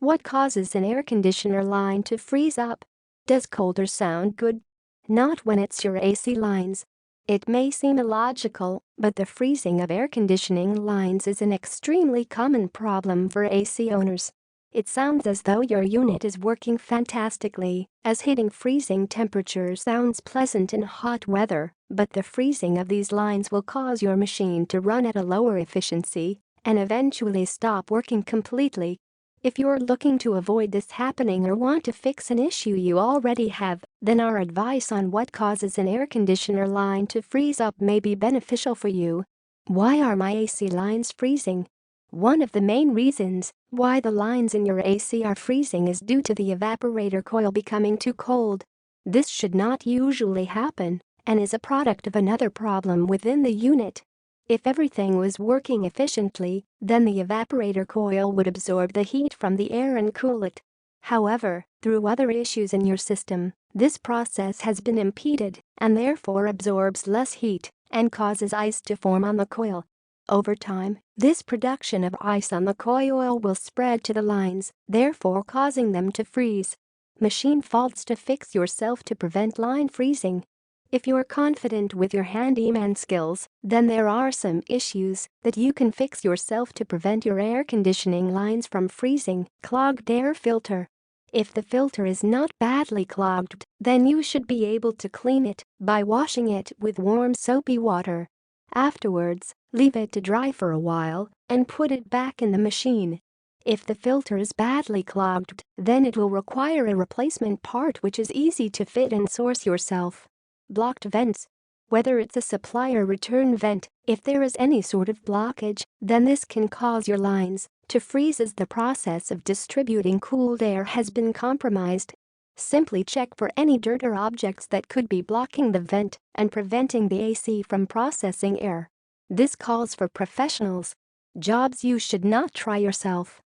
What causes an air conditioner line to freeze up? Does colder sound good? Not when it's your AC lines. It may seem illogical, but the freezing of air conditioning lines is an extremely common problem for AC owners. It sounds as though your unit is working fantastically, as hitting freezing temperature sounds pleasant in hot weather, but the freezing of these lines will cause your machine to run at a lower efficiency and eventually stop working completely. If you're looking to avoid this happening or want to fix an issue you already have, then our advice on what causes an air conditioner line to freeze up may be beneficial for you. Why are my AC lines freezing? One of the main reasons why the lines in your AC are freezing is due to the evaporator coil becoming too cold. This should not usually happen and is a product of another problem within the unit. If everything was working efficiently, then the evaporator coil would absorb the heat from the air and cool it. However, through other issues in your system, this process has been impeded and therefore absorbs less heat and causes ice to form on the coil. Over time, this production of ice on the coil will spread to the lines, therefore causing them to freeze. Machine faults to fix yourself to prevent line freezing. If you're confident with your handyman skills, then there are some issues that you can fix yourself to prevent your air conditioning lines from freezing. Clogged air filter. If the filter is not badly clogged, then you should be able to clean it by washing it with warm soapy water. Afterwards, leave it to dry for a while and put it back in the machine. If the filter is badly clogged, then it will require a replacement part which is easy to fit and source yourself. Blocked vents. Whether it's a supply or return vent, if there is any sort of blockage, then this can cause your lines to freeze as the process of distributing cooled air has been compromised. Simply check for any dirt or objects that could be blocking the vent and preventing the AC from processing air. This calls for professionals. Jobs you should not try yourself.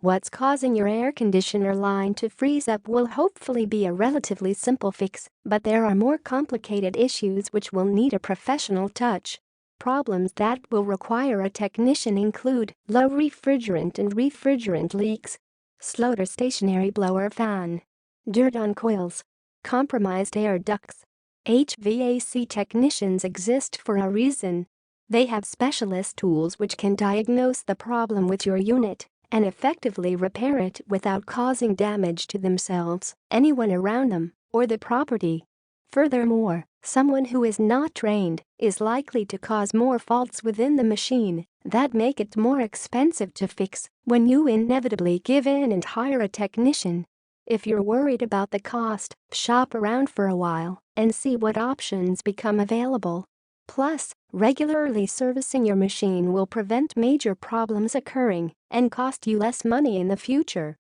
What's causing your air conditioner line to freeze up will hopefully be a relatively simple fix, but there are more complicated issues which will need a professional touch. Problems that will require a technician include low refrigerant and refrigerant leaks, slowed or stationary blower fan, dirt on coils, compromised air ducts. HVAC technicians exist for a reason. They have specialist tools which can diagnose the problem with your unit and effectively repair it without causing damage to themselves, anyone around them, or the property. Furthermore, someone who is not trained is likely to cause more faults within the machine that make it more expensive to fix when you inevitably give in and hire a technician. If you're worried about the cost, shop around for a while and see what options become available. Plus, regularly servicing your machine will prevent major problems occurring and cost you less money in the future.